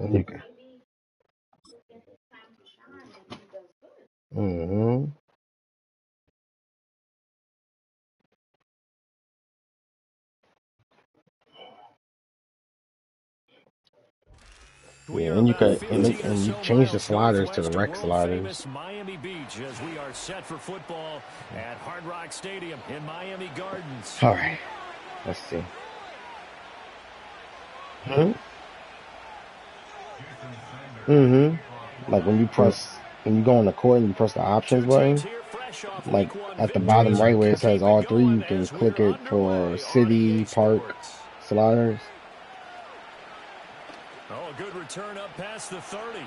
Okay. Mm-hmm. We Yeah, are and you about could 15 or and you so change the miles sliders to the northwest of rec sliders. world-famous Miami Beach as we are set for football at Hard Rock Stadium in Miami Gardens. All right. Let's see. Hmm? Mm-hmm. Like when you go on the court and you press the options Two teams button, here fresh off like week one at the victories bottom right where to it says keep it all three, you going can as we're click it for underway on city, EA park, Sports. sliders. Oh, a good return up past the 30.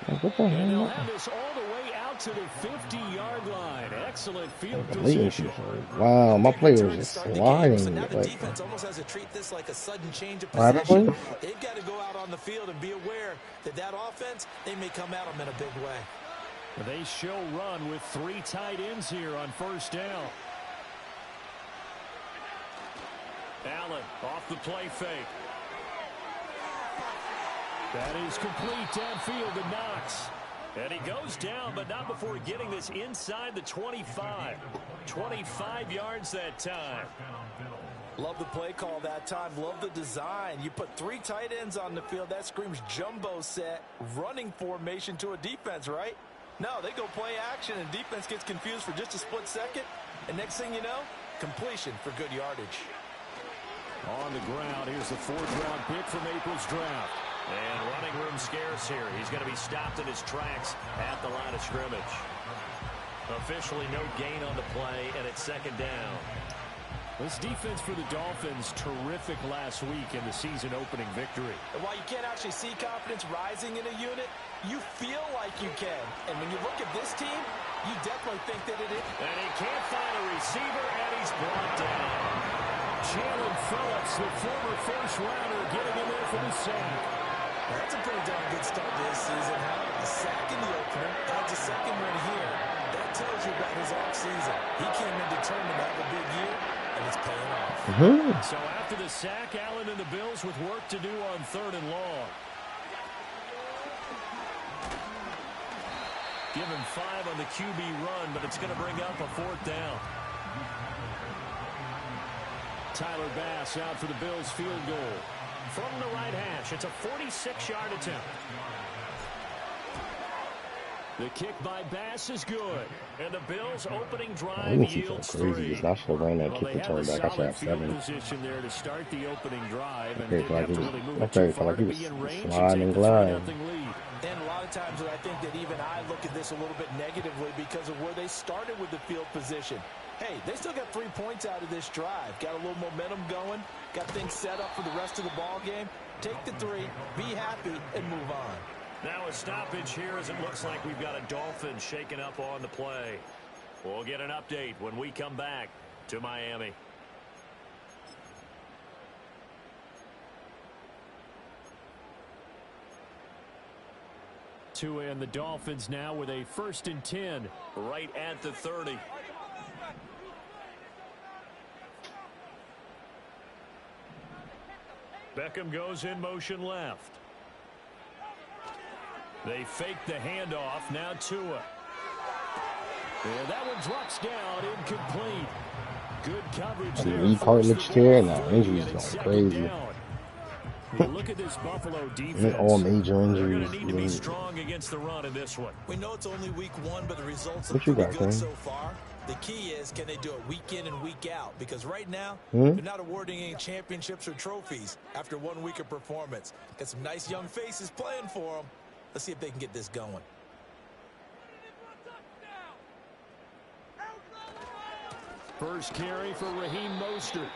Like, what the And they'll hell? have this all the way out to the 50-yard line. Excellent field The latency position. for wow, my Big player was return to just start the game. So sliding. now the Like, defense almost has to treat this like a sudden change of what happened, possession. please? They've got to go out on the field and be aware that that offense, they may come at them in a big way. They show run with 3 tight ends here on first down. Allen off the play fake. That is complete downfield to Knox. And he goes down, but not before getting this inside the 25. 25 yards that time. Love the play call that time. Love the design. You put 3 tight ends on the field. That screams jumbo set, running formation to a defense, right? No, they go play action, and defense gets confused for just a split second. And next thing you know, completion for good yardage. On the ground, here's the 4th-round pick from April's draft. And running room scarce here. He's going to be stopped in his tracks at the line of scrimmage. Officially no gain on the play, and it's 2nd down. This defense for the Dolphins, terrific last week in the season opening victory. And while you can't actually see confidence rising in a unit, you feel like you can. And when you look at this team, you definitely think that it is. And he can't find a receiver, and he's brought down. Jalen Phillips, the former first-rounder, getting in there for the sack. Well, that's a pretty darn good start this season. How the sack in the opener, adds a second one here. That tells you about his offseason. He came in determined to have a big year, and it's paying off. So after the sack, Allen and the Bills with work to do on 3rd and long. Give him 5 on the QB run, but it's going to bring up a 4th down. Tyler Bass out for the Bills field goal. From the right hash, it's a 46-yard attempt. The kick by Bass is good. And the Bills' opening drive yields 3. I should have ran that kick They have return a back. I should solid have field 7. position there to start the opening drive, and Okay, didn't have to really move it okay, too far like to he was be in range and sliding take and the gliding. 3-0 lead. And a lot of times I think that even I look at this a little bit negatively because of where they started with the field position. Hey, they still got 3 points out of this drive. Got a little momentum going. Got things set up for the rest of the ball game. Take the 3, be happy, and move on. Now a stoppage here as it looks like we've got a Dolphins shaking up on the play. We'll get an update when we come back to Miami. Tua and the Dolphins now with a 1st and 10 right at the 30. Beckham goes in motion left. They fake the handoff. Now Tua. And that one drops down, incomplete. Good coverage there. Knee cartilage tear, and now injuries going crazy. You look at this Buffalo defense. All major They're going injuries. to need to be strong against the run in this one. We know it's only week 1, but the results What are you pretty got, good King? so far. The key is, can they do it week in and week out? Because right now, Hmm? they're not awarding any championships or trophies after 1 week of performance. Got some nice young faces playing for them. Let's see if they can get this going. First carry for Raheem Mostert.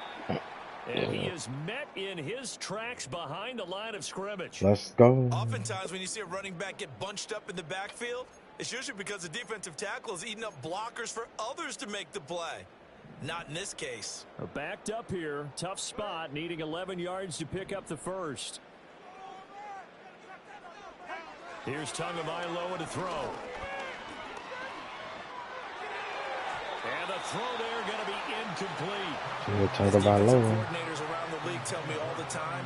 And he is met in his tracks behind the line of scrimmage. Let's go. Oftentimes when you see a running back get bunched up in the backfield, it's usually because the defensive tackle is eating up blockers for others to make the play. Not in this case. Backed up here. Tough spot. Needing 11 yards to pick up the first. Here's Tagovailoa to throw. And the throw there going to be incomplete. Coordinators around the league tell me all the time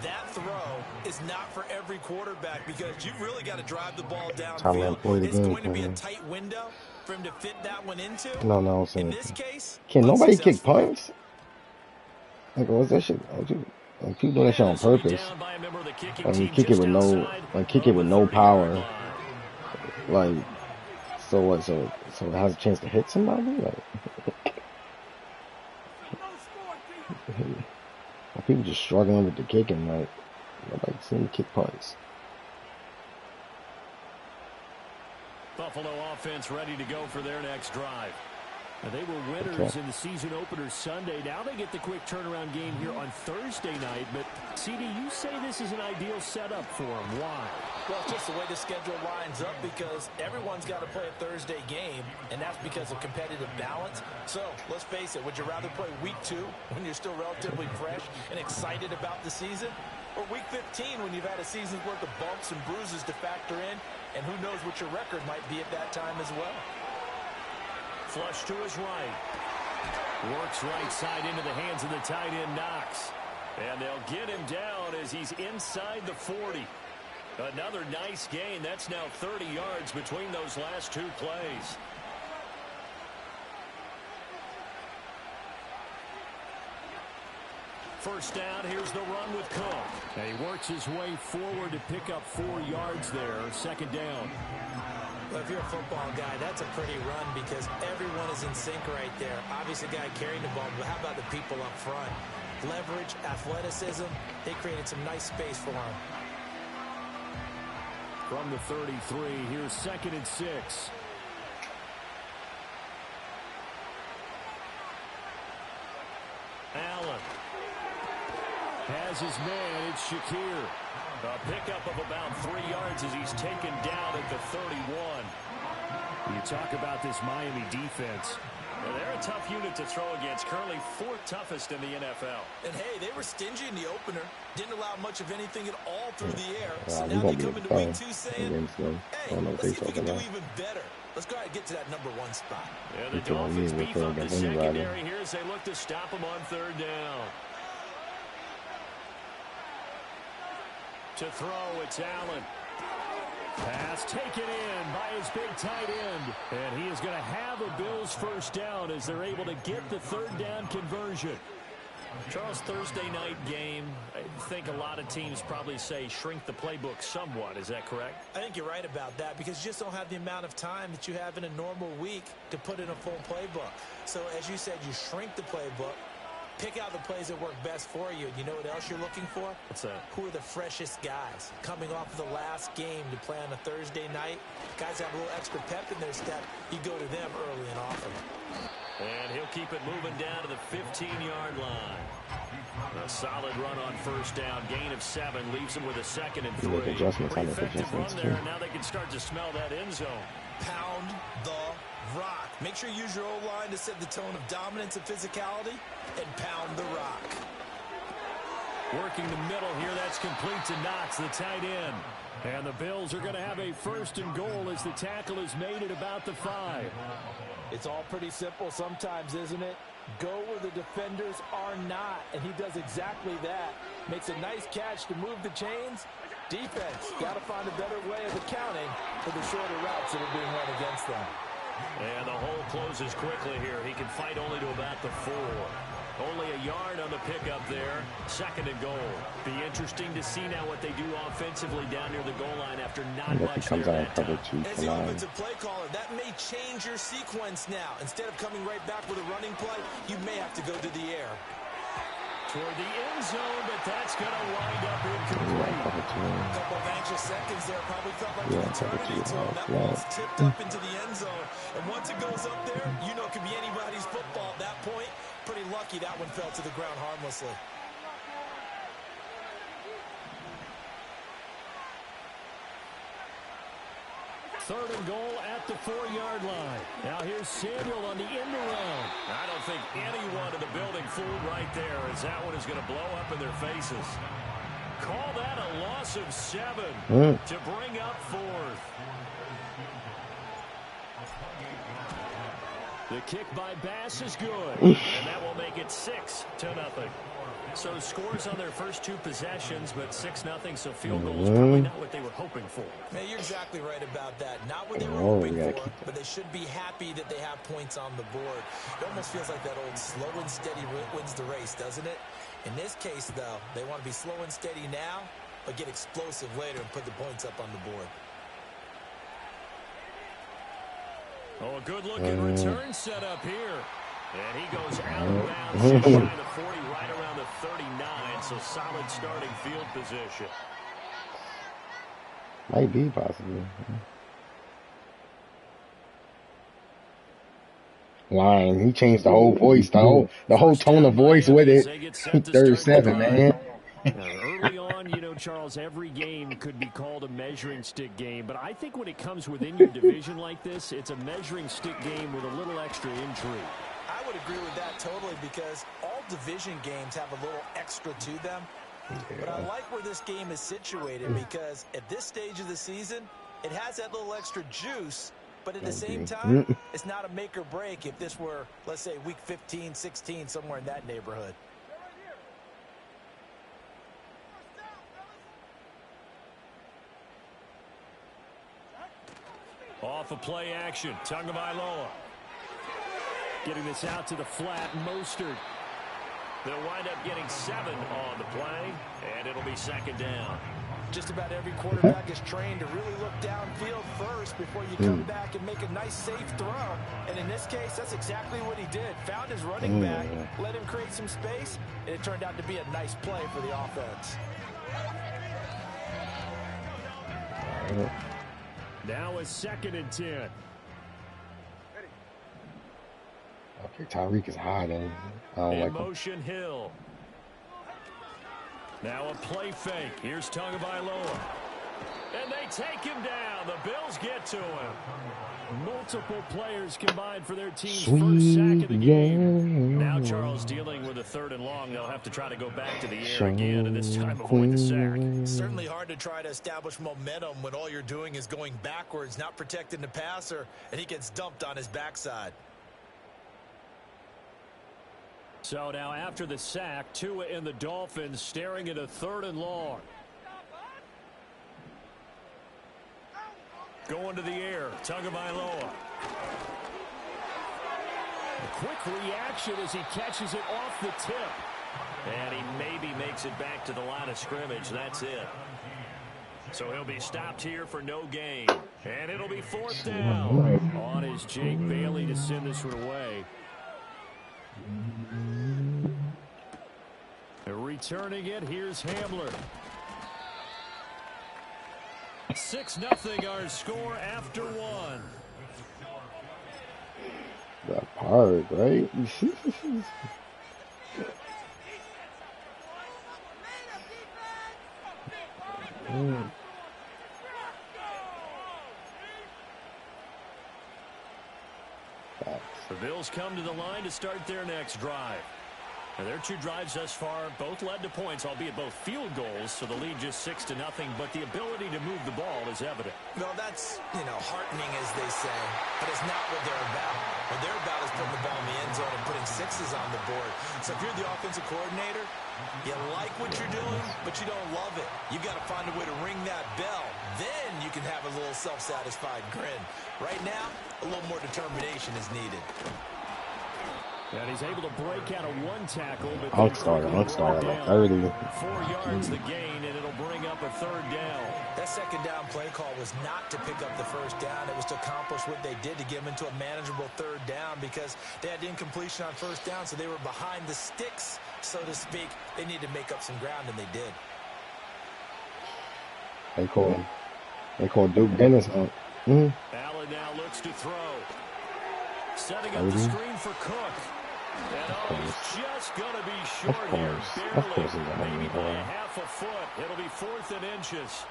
that throw is not for every quarterback because you've really got to drive the ball downfield. It's going to be a tight window for him to fit that one into. No, I'm saying. In this case, can nobody kick punts? Like, what's that shit? Like, people do that shit on purpose. Like, you kick it with no power. Like, so what? So it has a chance to hit somebody? Like, people just struggling with the kicking. Like, nobody seem to kick punts. Buffalo offense ready to go for their next drive. Now, they were winners in the season opener Sunday. Now they get the quick turnaround game here on Thursday night. But, CD, you say this is an ideal setup for them. Why? Well, it's just the way the schedule lines up because everyone's got to play a Thursday game, and that's because of competitive balance. So, let's face it, would you rather play week 2 when you're still relatively fresh and excited about the season? Or week 15 when you've had a season's worth of bumps and bruises to factor in, and who knows what your record might be at that time as well? Flush to his right. Works right side into the hands of the tight end, Knox. And they'll get him down as he's inside the 40. Another nice gain. That's now 30 yards between those last 2 plays. First down, here's the run with Cook. And he works his way forward to pick up 4 yards there. Second down. Well, if you're a football guy, that's a pretty run because everyone is in sync right there. Obviously, the guy carrying the ball, but how about the people up front? Leverage, athleticism, they created some nice space for him. From the 33, here's 2nd and 6. Allen has his man. It's Shakir. A pickup of about 3 yards as he's taken down at the 31. You talk about this Miami defense. Well, they're a tough unit to throw against. Currently 4th toughest in the NFL. And, hey, they were stingy in the opener. Didn't allow much of anything at all through the air. So now they come into week 2 saying, hey, let's see if we can do even better. Let's go ahead and get to that number 1 spot. Yeah, the Dolphins beef up the secondary here as they look to stop them on 3rd down. To throw, it's Allen. Pass taken in by his big tight end. And he is going to have a Bills first down as they're able to get the 3rd down conversion. Charles, Thursday night game, I think a lot of teams probably say shrink the playbook somewhat. Is that correct? I think you're right about that because you just don't have the amount of time that you have in a normal week to put in a full playbook. So, as you said, you shrink the playbook. Pick out the plays that work best for you. And you know what else you're looking for? What's that? Who are the freshest guys? Coming off of the last game to play on a Thursday night. Guys have a little extra pep in their step. You go to them early and often. And he'll keep it moving down to the 15-yard line. A solid run on first down. Gain of 7. Leaves him with a 2nd and 3. Pretty effective run there. Now they can start to smell that end zone. Pound the rock. Make sure you use your O-line to set the tone of dominance and physicality, and pound the rock. Working the middle here, that's complete to Knox, the tight end. And the Bills are going to have a 1st and goal as the tackle is made at about the 5. It's all pretty simple sometimes, isn't it? Go where the defenders are not, and he does exactly that. Makes a nice catch to move the chains. Defense, got to find a better way of accounting for the shorter routes that are being run against them. And the hole closes quickly here. He can fight only to about the 4. Only a yard on the pickup there. 2nd and goal. Be interesting to see now what they do offensively down near the goal line after not much there that time. As the offensive play caller, that may change your sequence now. Instead of coming right back with a running play, you may have to go to the air. Toward the end zone, but that's going to wind up incomplete. A couple of anxious seconds there. Probably felt like an eternity to him. That ball's tipped up into the end zone. And once it goes up there, you know it could be anybody's football at that point. Pretty lucky that one fell to the ground harmlessly. Third and goal at the 4-yard line. Now here's Samuel on the end around. I don't think anyone in the building fooled right there as that one is going to blow up in their faces. Call that a loss of 7 to bring up 4th. The kick by Bass is good, and that will make it 6-0. So scores on their first two possessions, but 6-0, so field goal is probably not what they were hoping for. Man, you're exactly right about that. Not what they were hoping for, but they should be happy that they have points on the board. It almost feels like that old slow and steady wins the race, doesn't it? In this case, though, they want to be slow and steady now, but get explosive later and put the points up on the board. Oh, a good-looking return set up here. And he goes out of bounds just shy of the 40, right around the 39, so solid starting field position. Might be possible. Line, he changed the whole voice, the whole tone of voice with it. 37, man. Early on, you know, Charles, every game could be called a measuring stick game, but I think when it comes within your division like this, it's a measuring stick game with a little extra intrigue. I would agree with that totally because all division games have a little extra to them. Yeah. But I like where this game is situated because at this stage of the season, it has that little extra juice, but at the same time, it's not a make or break if this were, let's say, week 15, 16, somewhere in that neighborhood. Off a play action, Tagovailoa. Getting this out to the flat, Mostert. They'll wind up getting 7 on the play, and it'll be second down. Just about every quarterback is trained to really look downfield first before you come back and make a nice, safe throw. And in this case, that's exactly what he did. Found his running back, let him create some space, and it turned out to be a nice play for the offense. Now a 2nd and 10. Okay, Tyreek is high though. I don't like motion him. Hill. Now a play fake. Here's Tagovailoa. And they take him down. The Bills get to him. Multiple players combined for their team's first sack of the game. Now Charles dealing with a 3rd and long. They'll have to try to go back to the air again, and this time avoid the sack. Certainly hard to try to establish momentum when all you're doing is going backwards, not protecting the passer, and he gets dumped on his backside. So now after the sack, Tua and the Dolphins staring at a 3rd and long. Going to the air, Tagovailoa. A quick reaction as he catches it off the tip. And he maybe makes it back to the line of scrimmage. That's it. So he'll be stopped here for no gain. And it'll be 4th down. On is Jake Bailey to send this one away. Returning it, here's Hamler. 6-0 our score after 1. That part, right? The Bills come to the line to start their next drive. Now, their 2 drives thus far both led to points, albeit both field goals, so the lead just 6-0, but the ability to move the ball is evident. Well, that's, heartening, as they say, but it's not what they're about. What they're about is putting the ball in the end zone and putting 6s on the board. So if you're the offensive coordinator, you like what you're doing, but you don't love it. You've got to find a way to ring that bell. Then you can have a little self-satisfied grin. Right now, a little more determination is needed. And he's able to break out of 1 tackle. I'll start like 30. 4 yards the gain, and it'll bring up a 3rd down. That 2nd down play call was not to pick up the 1st down. It was to accomplish what they did to get them into a manageable 3rd down because they had incompletion on 1st down, so they were behind the sticks, so to speak. They needed to make up some ground, and they did. They called Duke Dennis out. Allen now looks to throw. Setting up the screen for Cook. And he's just going to be short here. Barely, maybe by a half a foot. It'll be 4th and inches.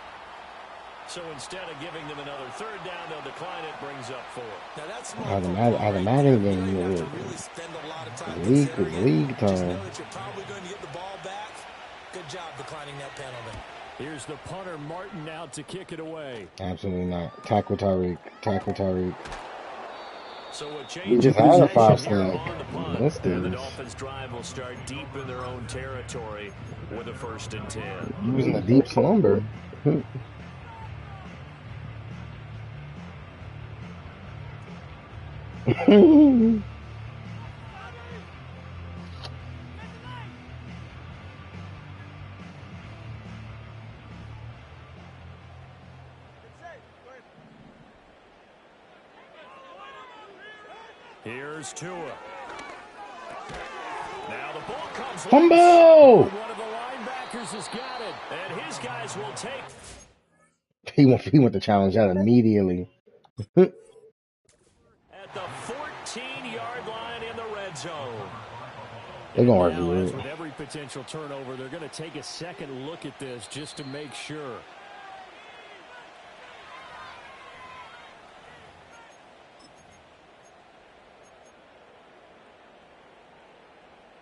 So instead of giving them another 3rd down, they'll decline it, brings up 4. Now that's automatic game. Really spend a lot of time league time. Just know that you're probably going to get the ball back. Good job declining that penalty. Here's the punter, Martin, out to kick it away. Absolutely not. Tackle Tyreek. So a We change just of had a possession 5 here snap. on the punt. Missed And the it. Dolphins' drive will start deep in their own territory with a 1st and 10. Using a deep slumber. Here's Tua. Now the ball comes Fumble! One of the linebackers has got it, and his guys will take. He went to challenge that immediately. At the 14-yard line in the red zone. They're going to Now, review as it. with every potential turnover, they're going to take a second look at this just to make sure.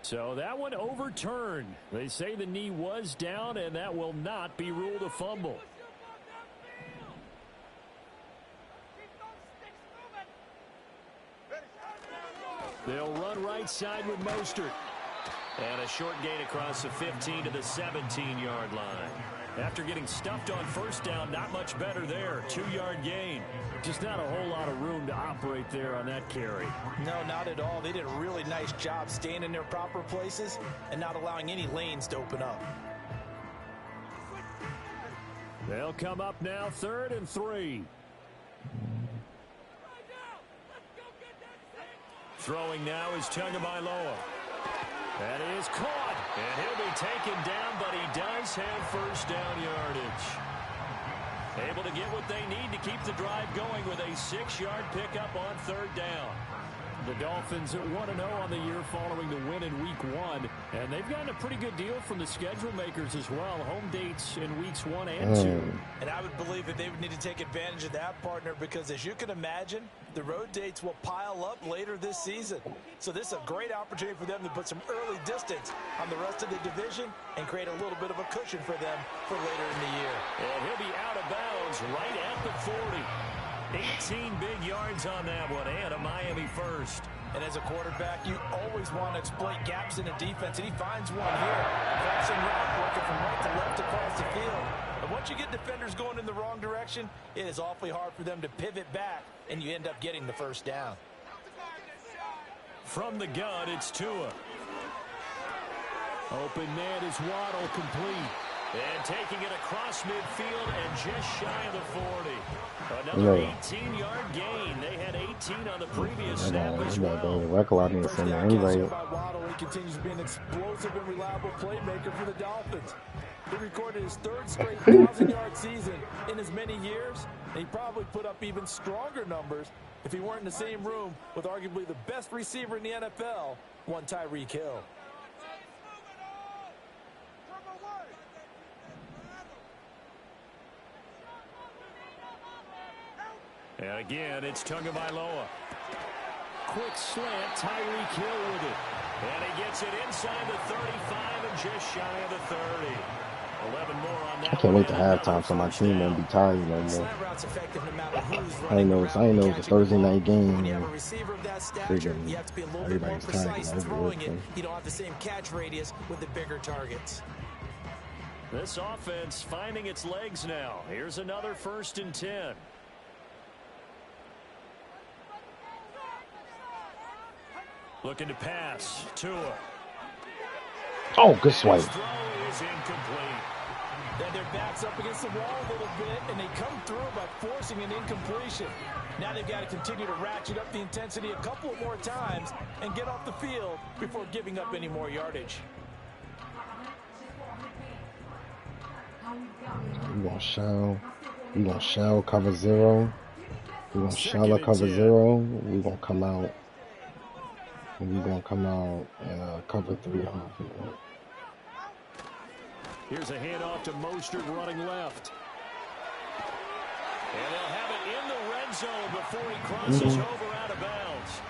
So that one overturned. They say the knee was down, and that will not be ruled a fumble. They'll run right side with Mostert. And a short gain across the 15 to the 17-yard line. After getting stuffed on 1st down, not much better there. 2-yard gain. Just not a whole lot of room to operate there on that carry. No, not at all. They did a really nice job staying in their proper places and not allowing any lanes to open up. They'll come up now 3rd and 3. Throwing now is Tagovailoa. That is caught, and he'll be taken down, but he does have 1st down yardage. Able to get what they need to keep the drive going with a 6-yard pickup on 3rd down. The Dolphins at 1-0 on the year following the win in Week 1, and they've gotten a pretty good deal from the schedule makers as well. Home dates in Weeks 1 and 2. And I would believe that they would need to take advantage of that, partner, because as you can imagine, the road dates will pile up later this season. So this is a great opportunity for them to put some early distance on the rest of the division and create a little bit of a cushion for them for later in the year. And he'll be out of bounds right at the 40. 18 big yards on that one, and a Miami 1st. And as a quarterback, you always want to exploit gaps in a defense, and he finds one here. Crossing route, working from right to left across the field. And once you get defenders going in the wrong direction, it is awfully hard for them to pivot back, and you end up getting the 1st down. From the gun, it's Tua. Open man is Waddle, complete. And taking it across midfield and just shy of the 40. Another 18-yard gain. They had 18 on the previous snap as well. He continues to be an explosive and reliable playmaker for the Dolphins. He recorded his 3rd straight 1,000-yard season in as many years, and he probably put up even stronger numbers if he weren't in the same room with arguably the best receiver in the NFL, one Tyreek Hill. And again, it's Tagovailoa. Quick slant, Tyreek Hill with it. And he gets it inside the 35 and just shy of the 30. 11 more on that. I can't wait to halftime so my team won't be tired no more. I ain't know it's a Thursday night game. When you have a receiver of that stature, you have to be a little bit more precise throwing it. You don't have the same catch radius with the bigger targets. This offense finding its legs now. Here's another 1st and 10. Looking to pass. Tua. Oh, good swipe. His throw is incomplete. Then their back's up against the wall a little bit, and they come through by forcing an incompletion. Now they've got to continue to ratchet up the intensity a couple more times and get off the field before giving up any more yardage. We gonna shell cover 0. We gonna shell a cover 0. We gonna come out. We're going to come out and cover 3. Here's a handoff to Mostert running left. And they'll have it in the red zone before he crosses over out of bounds.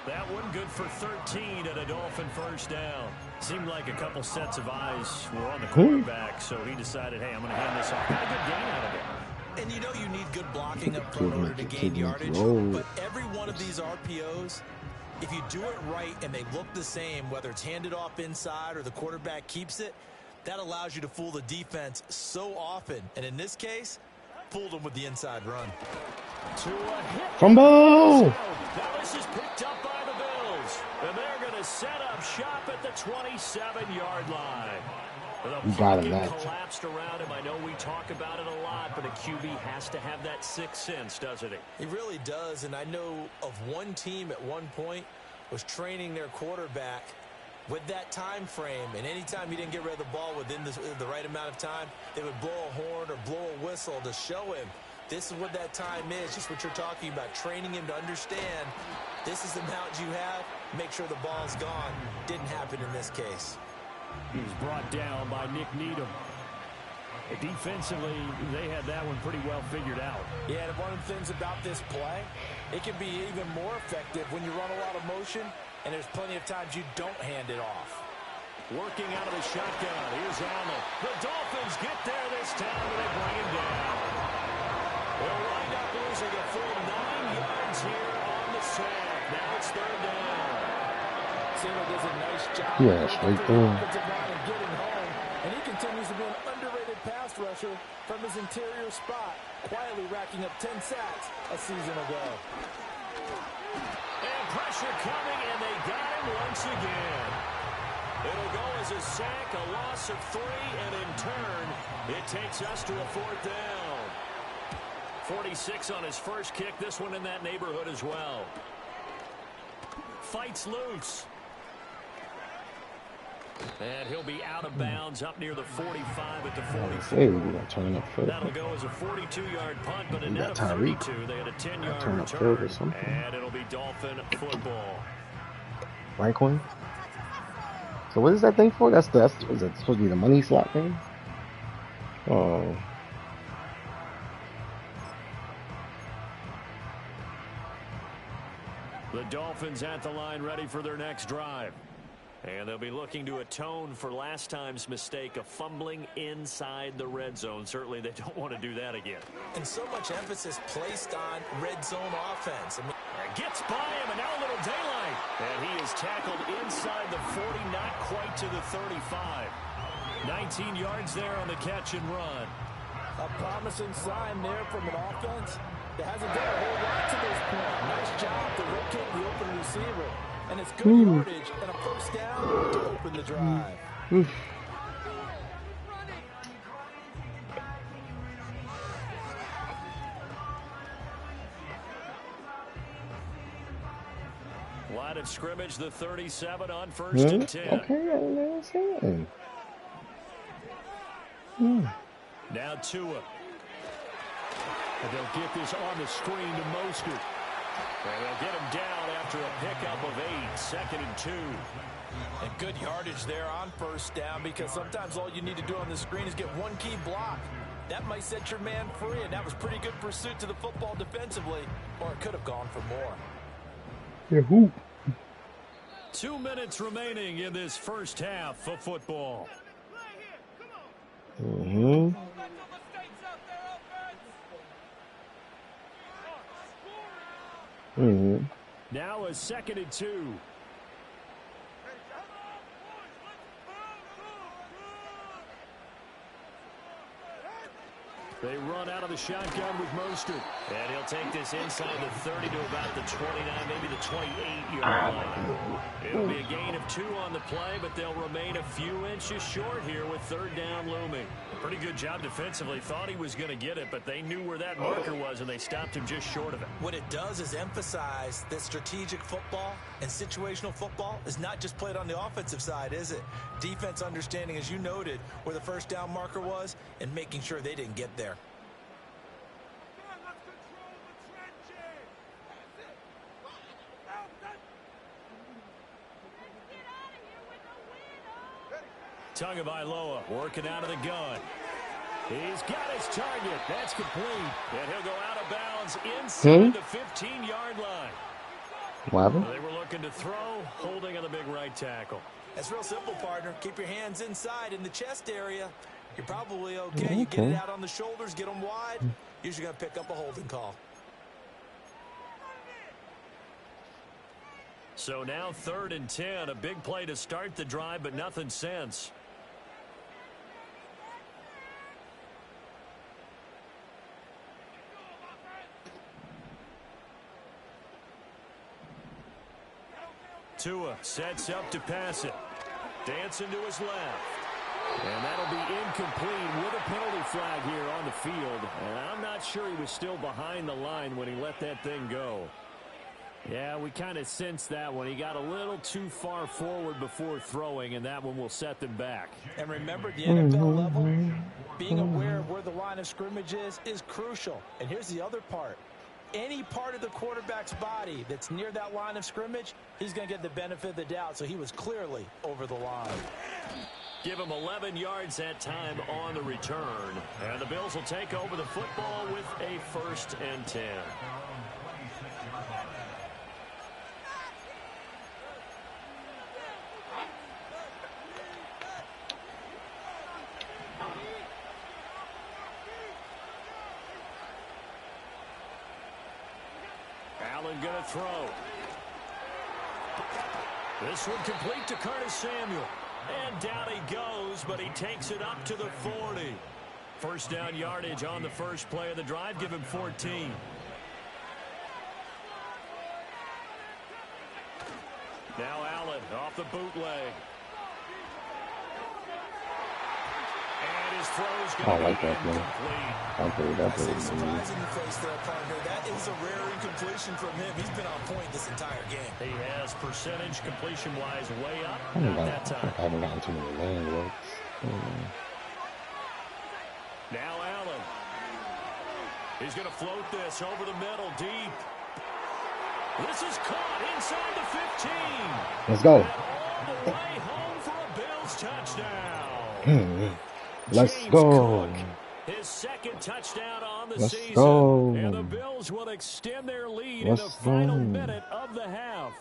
That one good for 13 and a Dolphin 1st down. Seemed like a couple sets of eyes were on the quarterback, so he decided, hey, I'm going to hand this off. Got a good gain out of it. And you know you need good blocking up front in order to gain yardage, but every one of these RPOs, if you do it right and they look the same, whether it's handed off inside or the quarterback keeps it, that allows you to fool the defense so often. And in this case, fooled them with the inside run. Fumble! Now this is picked up by the Bills, and they're going to set up shop at the 27-yard line. The pocket collapsed around him. I know we talk about it a lot, but a QB has to have that sixth sense, doesn't he? He really does, and I know of one team at one point was training their quarterback with that time frame, and anytime he didn't get rid of the ball within the right amount of time, they would blow a horn or blow a whistle to show him this is what that time is, just what you're talking about, training him to understand this is the amount you have, make sure the ball's gone. Didn't happen in this case. He's brought down by Nick Needham. Defensively, they had that one pretty well figured out. Yeah, and one of the things about this play, it can be even more effective when you run a lot of motion, and there's plenty of times you don't hand it off. Working out of the shotgun. Here's Allen. The Dolphins get there this time, and they bring him down. They'll wind up losing a full 9 yards here on the sack. Now it's third down. Cena does a nice job. Yeah, straight through. Getting home, and he continues to be an underrated pass rusher from his interior spot, quietly racking up 10 sacks a season ago. And pressure coming, and they got him once again. It'll go as a sack, a loss of 3, and in turn, it takes us to a fourth down. 46 on his first kick, this one in that neighborhood as well. Fights loose. And he'll be out of bounds up near the 45 at the 44. Hey, we got turn up first. That'll go as a 42-yard punt, but a net of 32. They had a 10-yard return, and it'll be Dolphin football. Right coin. So what is that thing for? Is that supposed to be the money slot thing? Oh. The Dolphins at the line ready for their next drive. And they'll be looking to atone for last time's mistake of fumbling inside the red zone. Certainly they don't want to do that again. And so much emphasis placed on red zone offense. Gets by him, and now a little daylight. And he is tackled inside the 40, not quite to the 35. 19 yards there on the catch and run. A promising sign there from an offense that hasn't done a whole lot to this point. Nice job to locate the open receiver. And it's good yardage and a first down to open the drive. Line of scrimmage, the 37 on first and 10. Okay, I understand. Now Tua. And they'll get this on the screen to Mostert. And they'll get him down after a pickup of 8, second and 2. And good yardage there on first down, because sometimes all you need to do on the screen is get one key block. That might set your man free, and that was pretty good pursuit to the football defensively, or it could have gone for more. Yeah, who? 2 minutes remaining in this first half of football. Now a second and 2. They run out of the shotgun with Mostert. And he'll take this inside the 30 to about the 29, maybe the 28-yard line. It'll be a gain of 2 on the play, but they'll remain a few inches short here with third down looming. Pretty good job defensively. Thought he was going to get it, but they knew where that marker was, and they stopped him just short of it. What it does is emphasize that strategic football and situational football is not just played on the offensive side, is it? Defense understanding, as you noted, where the first down marker was and making sure they didn't get there. Tagovailoa working out of the gun. He's got his target. That's complete. And he'll go out of bounds inside the 15-yard line. What happened? They were looking to throw, holding on the big right tackle. That's real simple, partner. Keep your hands inside in the chest area. You're probably okay. You get it out on the shoulders, get them wide. Usually going to pick up a holding call. So now 3rd and 10. A big play to start the drive, but nothing since. Tua sets up to pass it. Dancing to his left. And that'll be incomplete with a penalty flag here on the field. And I'm not sure he was still behind the line when he let that thing go. Yeah, we kind of sensed that one. He got a little too far forward before throwing, and that one will set them back. And remember, the NFL level, being aware of where the line of scrimmage is crucial. And here's the other part. Any part of the quarterback's body that's near that line of scrimmage, he's going to get the benefit of the doubt. So he was clearly over the line. Give him 11 yards that time on the return. And the Bills will take over the football with a 1st and 10. Allen going to throw. This one complete to Curtis Samuel. And down he goes, but he takes it up to the 40. First down yardage on the first play of the drive. Give him 14. Now Allen off the bootleg. And his throw's going to be incomplete. That's a surprising face there, partner. That is a rare incompletion from him. He's been on point this entire game. He has percentage completion-wise way up at that time. I haven't gotten too many land looks. Now Allen. He's going to float this over the middle deep. This is caught inside the 15. Let's go. All the way home for a Bills touchdown. Let's James go. Cook, his second touchdown on the Let's season. go. And the Bills will extend their lead in the final minute of the half.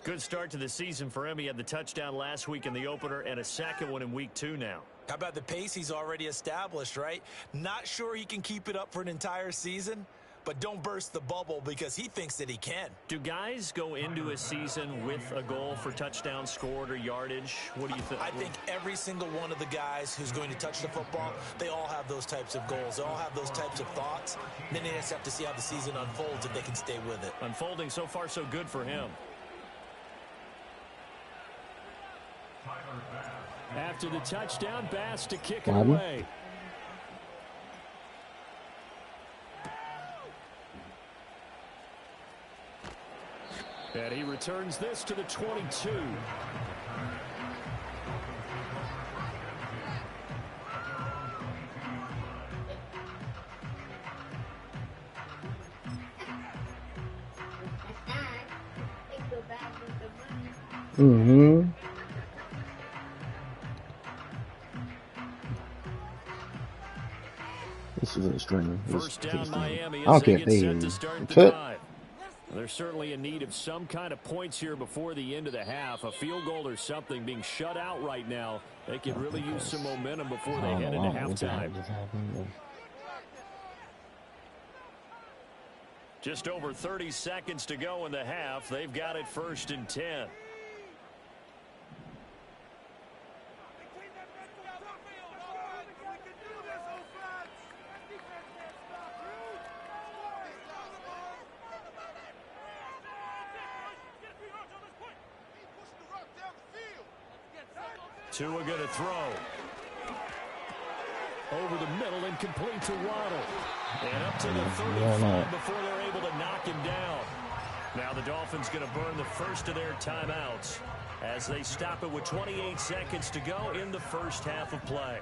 Good start to the season for him. He had the touchdown last week in the opener and a second one in week 2 now. How about the pace he's already established, right? Not sure he can keep it up for an entire season, but don't burst the bubble because he thinks that he can. Do guys go into a season with a goal for touchdowns scored or yardage? What do you think? I think every single one of the guys who's going to touch the football, they all have those types of goals. They all have those types of thoughts. Then they just have to see how the season unfolds if they can stay with it. Unfolding so far so good for him. After the touchdown, Bass to kick it away. And he returns this to the 22. Mm-hmm. This is a string. First down, Miami. I don't care if they They're certainly in need of some kind of points here before the end of the half. A field goal or something. Being shut out right now, they could really use some momentum before they head into halftime. Just over 30 seconds to go in the half. They've got it 1st and 10. Tua going to throw. Over the middle and complete to Waddle. And up to the 35 before they're able to knock him down. Now the Dolphins going to burn the first of their timeouts as they stop it with 28 seconds to go in the first half of play.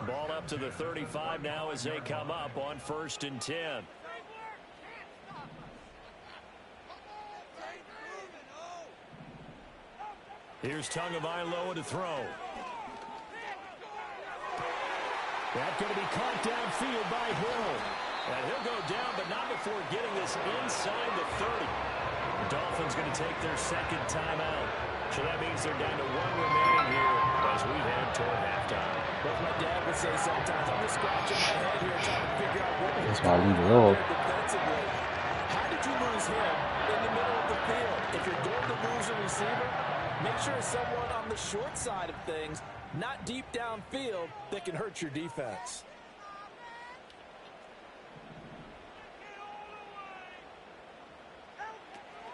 Ball up to the 35 now as they come up on 1st and 10. Here's Tagovailoa to throw. That's going to be caught downfield by Hill. And he'll go down, but not before getting this inside the 30. The Dolphins going to take their second timeout. So that means they're down to 1 remaining here as we head toward halftime. Well, my dad would say sometimes, I'm just scratching my head here trying to figure out what was That's why I going leave it on off. there defensively. How did you lose him in the middle of the field? If you're going to lose a receiver, make sure it's someone on the short side of things, not deep downfield, that can hurt your defense.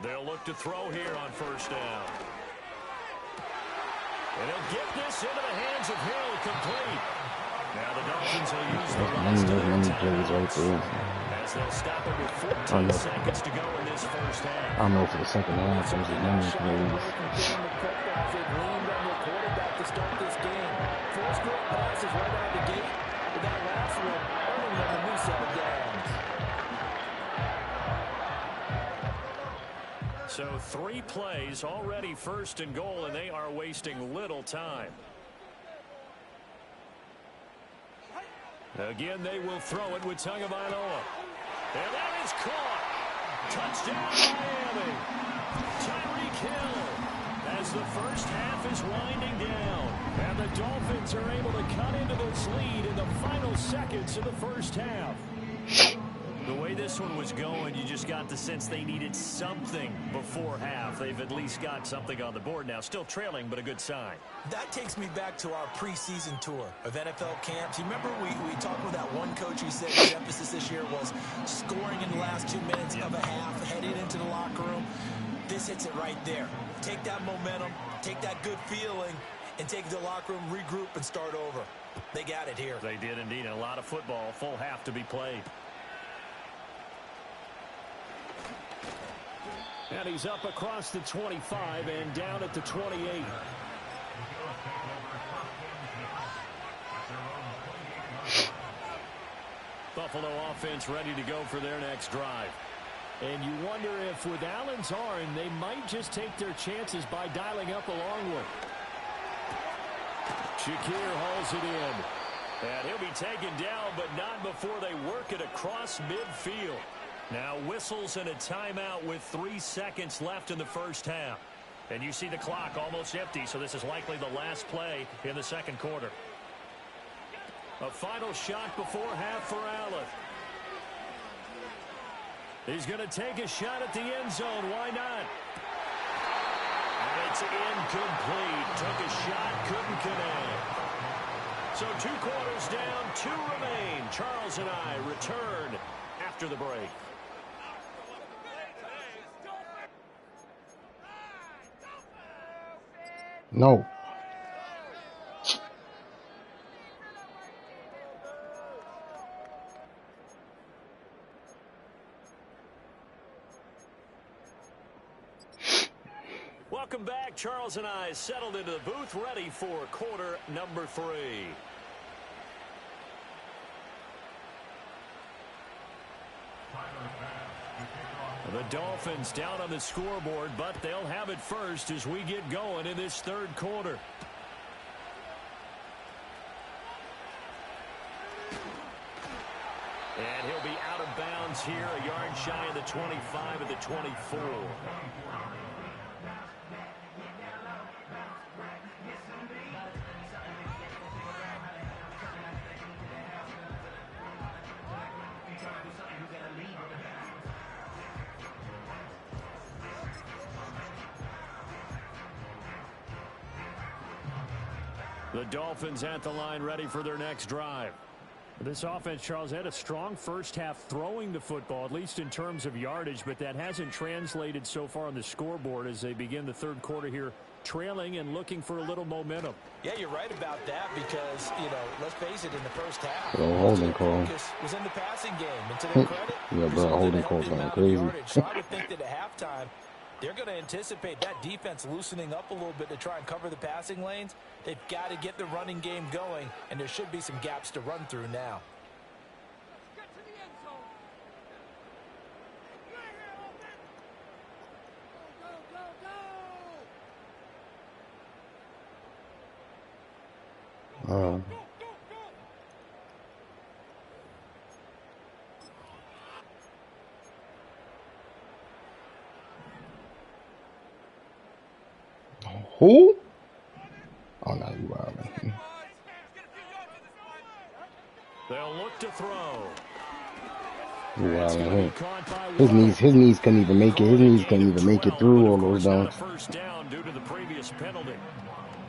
They'll look to throw here on first down. And he'll get this into the hands of Hill, complete. Now the Dolphins will use the last of their timeouts as they'll stop it with 14 seconds to go in this first half. I don't know for the second half, there's a money plays. They've leaned on their quarterback to start this game. 4 straight passes right out of the gate, but that last one earning them a new set of downs. So 3 plays already first and goal, and they are wasting little time. Again, they will throw it with Tagovailoa. And that is caught. Touchdown, Miami. Tyreek Hill as the first half is winding down. And the Dolphins are able to cut into this lead in the final seconds of the first half. The way this one was going, you just got the sense they needed something before half. They've at least got something on the board now. Still trailing, but a good sign. That takes me back to our preseason tour of NFL camps. You remember we talked with that one coach who said his emphasis this year was scoring in the last 2 minutes of a half, heading into the locker room. This hits it right there. Take that momentum, take that good feeling, and take the locker room, regroup, and start over. They got it here. They did indeed. A lot of football, full half to be played. And he's up across the 25 and down at the 28. Buffalo offense ready to go for their next drive. And you wonder if with Allen's arm, they might just take their chances by dialing up a long one. Shakir hauls it in. And he'll be taken down, but not before they work it across midfield. Now whistles and a timeout with 3 seconds left in the first half. And you see the clock almost empty, so this is likely the last play in the second quarter. A final shot before half for Allen. He's going to take a shot at the end zone. Why not? And it's incomplete. Took a shot, couldn't connect. So 2 quarters down, 2 remain. Charles and I return after the break. No. Welcome back. Charles and I settled into the booth, ready for quarter number 3. The Dolphins down on the scoreboard, but they'll have it first as we get going in this third quarter. And he'll be out of bounds here, a yard shy of the 25 at the 24. The Dolphins at the line ready for their next drive. This offense, Charles, had a strong first half throwing the football, at least in terms of yardage, but that hasn't translated so far on the scoreboard as they begin the third quarter here, trailing and looking for a little momentum. Yeah, you're right about that because, let's face it, in the first half, Holding call. was in the passing game. And to their credit, Yeah, bro, holding call's going crazy. So I would think that at halftime, they're going to anticipate that defense loosening up a little bit to try and cover the passing lanes. They've got to get the running game going, and there should be some gaps to run through now. Who? Oh, no, you wildin'. They'll look to throw. You wildin'. His knees couldn't even make it. His knees couldn't even make it through all those dunks. First down due to the previous penalty.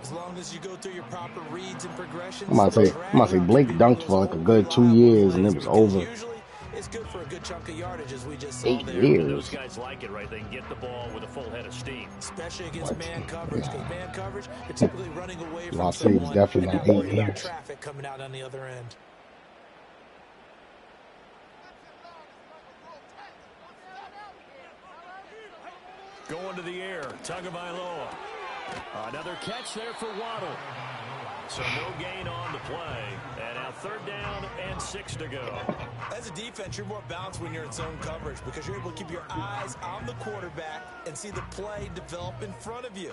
As long as you go through your proper reads and progressions, I'm about to say Blake dunked for like a good 2 years and it was over. Usually, it's good for a good chunk of yardage, as we just saw 8 there. years. Those guys like it, right? They can get the ball with a full head of steam, especially against man coverage. Because man coverage, you're typically running away from I'll say it's definitely like 8 years. Traffic coming out on the other end. Going to the air, Tagovailoa. Another catch there for Waddle. So no gain on the play. And now 3rd down and 6 to go. As a defense, you're more balanced when you're in zone coverage because you're able to keep your eyes on the quarterback and see the play develop in front of you.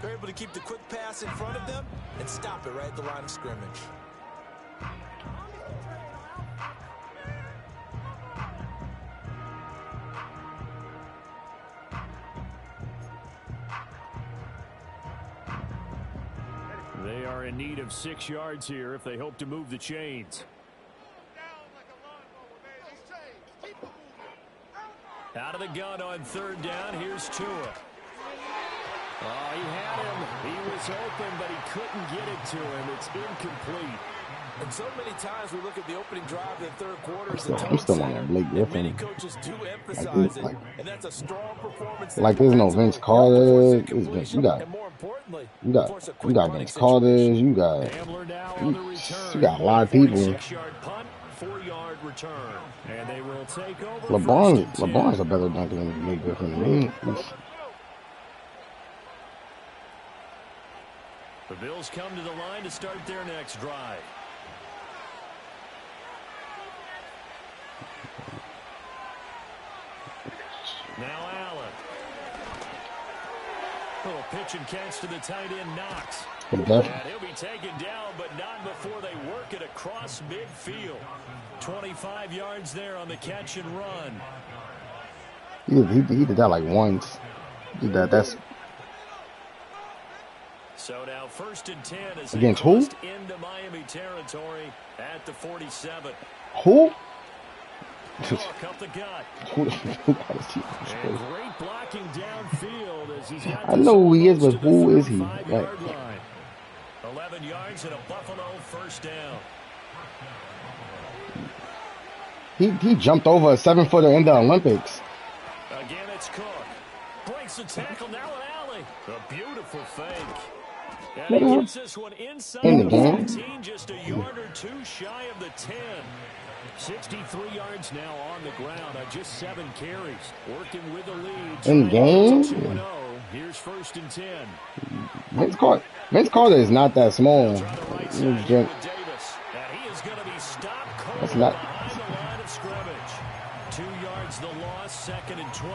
They're able to keep the quick pass in front of them and stop it right at the line of scrimmage. They are in need of 6 yards here if they hope to move the chains. Out of the gun on 3rd down. Here's Tua. Oh, he had him. He was open, but he couldn't get it to him. It's incomplete. And so many times we look at the opening drive in the 3rd quarter. I'm still on that Blake Griffin. Many coaches do emphasize it, and that's a strong performance. Like there's no Vince Carter. You got Vince Carter's. You got a lot of people. 6-yard punt, 4-yard return, and they will take over. LeBron's a better dunker than Blake Griffin to me. The Bills come to the line to start their next drive. Now Allen. Little pitch and catch to the tight end, Knox. And he'll be taken down, but not before they work it across midfield. 25 yards there on the catch and run. He did that like once. That's so now 1st and 10 as against who? Into Miami territory at the 47. Who? Up the gut. And great blocking downfield as he's got I know who he is, but who is he? Like, 11 yards and a Buffalo 1st down. He jumped over a 7-footer in the Olympics. Again, it's Cook. Breaks the tackle, now an alley. A beautiful fake. And he gets this one inside in the game. 15, just a yard or 2 shy of the 10. 63 yards now on the ground on just 7 carries. Working with the lead. In game? 2-0. Here's 1st and 10. Vince Carter is not that small. That's not. Behind the line of scrimmage. 2 yards the loss, 2nd and 12.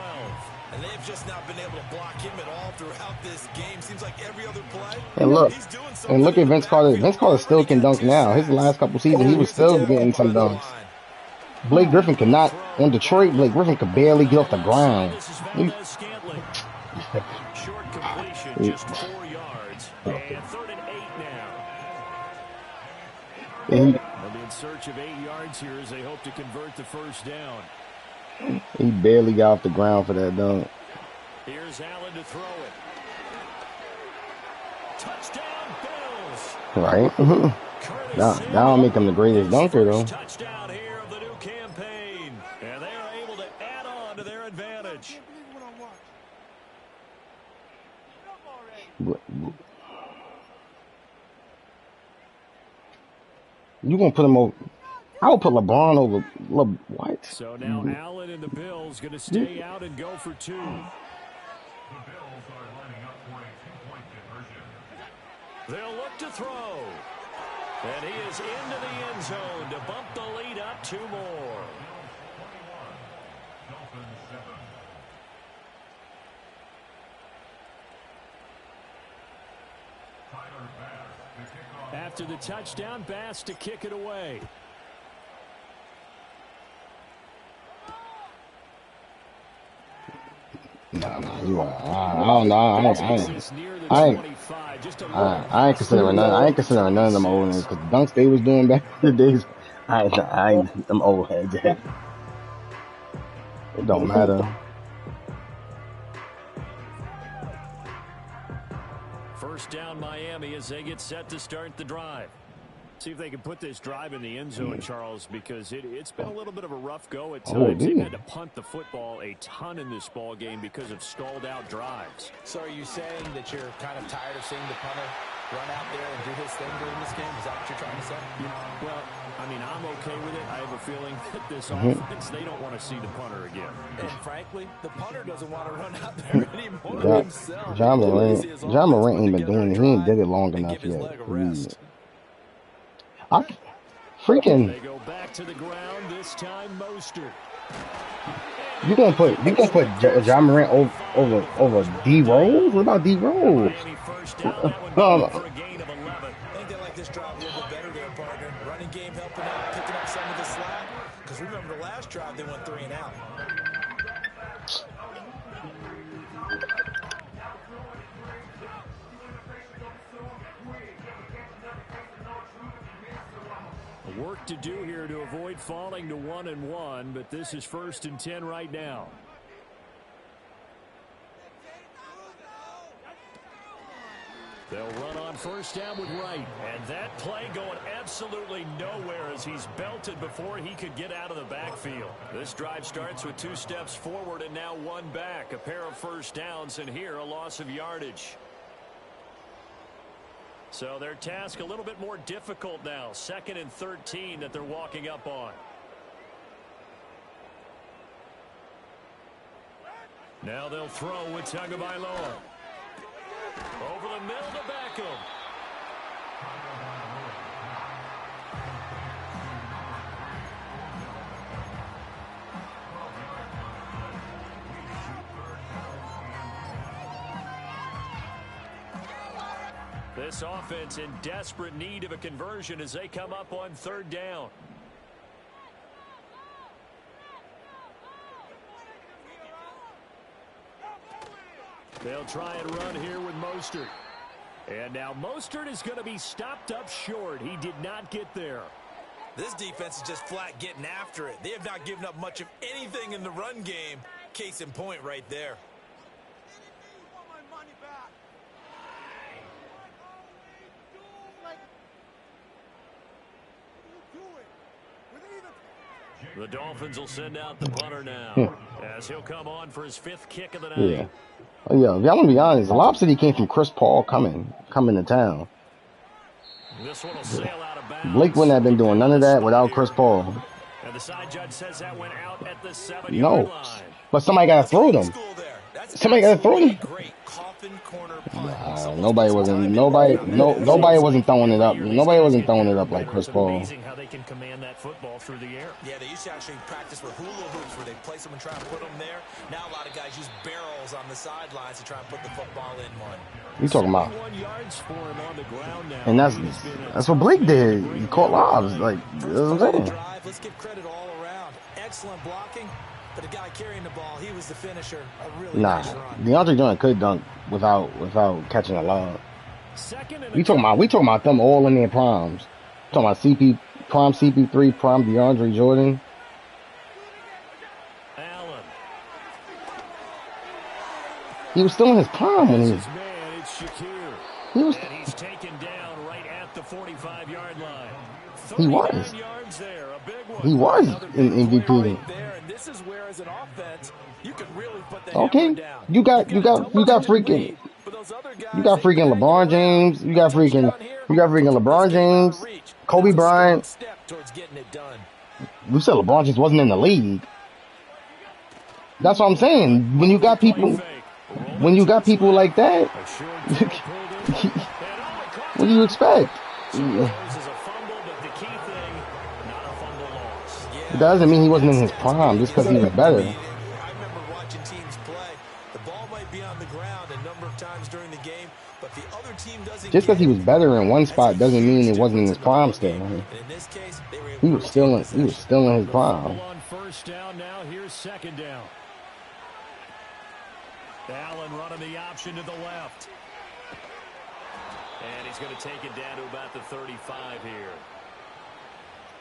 And they've just not been able to block him at all throughout this game. Seems like every other play. And look at Vince Carter. Vince Carter still can dunk now. His last couple seasons, he was still getting some dunks. Blake Griffin could not. On Detroit, Blake Griffin could barely get off the ground. Short completion, just 4 yards. And 3rd and 8 now. They'll be in search of 8 yards here as they hope to convert the 1st down. He barely got off the ground for that dunk. Here's Allen to throw it. Touchdown, Bills. Right. That'll make him the greatest dunker, though. Touchdown here of the new campaign. And they are able to add on to their advantage. You gonna put him over? I would put LeBron over what? So now Allen and the Bills going to stay out and go for 2. They'll look to throw. And he is into the end zone to bump the lead up 2 more. After the touchdown, Bass to kick it away. Nah, you are. I don't know. I ain't considering none. I ain't considering none of them old ones because the dunks they was doing back in the days. I ain't them old heads. It don't matter. First down, Miami, as they get set to start the drive. See if they can put this drive in the end zone, Charles, because it's been a little bit of a rough go at times. They've had to punt the football a ton in this ball game because of stalled out drives. So are you saying that you're kind of tired of seeing the punter run out there and do his thing during this game? Is that what you're trying to say? Well, I mean, I'm okay with it. I have a feeling that this offense, they don't want to see the punter again. And frankly, the punter doesn't want to run out there anymore himself. John Morant ain't been doing it. He ain't did it long enough yet. Freaking. They go back to the ground, this time Mostert. You gonna put John Morant over D Rose? What about D Rose? I think they like this drive a little bit better there, partner. Running game helping out, picking up some of the slack. Because remember the last drive they went 3 and out. Work to do here to avoid falling to 1-1, but this is 1st and 10 right now. They'll run on first down with Wright. And that play going absolutely nowhere as he's belted before he could get out of the backfield. This drive starts with 2 steps forward and now 1 back. A pair of first downs and here a loss of yardage. So their task a little bit more difficult now. 2nd and 13 that they're walking up on. Now they'll throw with Tagovailoa. Over the middle to Beckham. This offense in desperate need of a conversion as they come up on 3rd down. They'll try and run here with Mostert. And now Mostert is going to be stopped up short. He did not get there. This defense is just flat getting after it. They have not given up much of anything in the run game. Case in point right there. The Dolphins will send out the punter now as he'll come on for his 5th kick of the night. Yeah. Oh, yeah, if y'all want to be honest, the Lob City came from Chris Paul coming to town. This one will sail out of bounds. Blake wouldn't have been doing none of that without Chris Paul. And the side judge says that went out at the 7-yard line. But somebody got to throw them. Somebody got to throw them. Nobody wasn't throwing it up. Nobody wasn't throwing it up like Chris Paul. Amazing how they can command that football through the air. Yeah, they used to actually practice with hula hoops where they place them and try and put them there. Now a lot of guys use barrels on the sidelines to try and put the football in one. You talking about? 71 yards for him on the ground now. And that's what Blake did. He caught lobs. Like, that's what I'm saying. Let's give credit all around. Excellent blocking. But the guy carrying the ball, he was the finisher. A really nice run. DeAndre Jordan could dunk without catching a lob. We talking about them all in their primes. Talking about prime CP3, prime DeAndre Jordan. Allen. He was still in his prime when he was. He was. And he's taken down right at the 45-yard line. He was. Yards there, a big one. He was in MVP. This is where, as an offense, you can really put the okay, you got freaking LeBron James. You got freaking LeBron James, Kobe Bryant. You said LeBron James wasn't in the league. That's what I'm saying. When you got people like that, what do you expect? It doesn't mean he wasn't in his prime just because he was better. I remember watching teams play. The ball might be on the ground a number of times during the game, but the other team doesn't. Just because he was better in one spot doesn't mean it wasn't in his prime still. In this case, he was still in his prime. On first down now, here's 2nd down. Allen running the option to the left. And he's going to take it down to about the 35 here.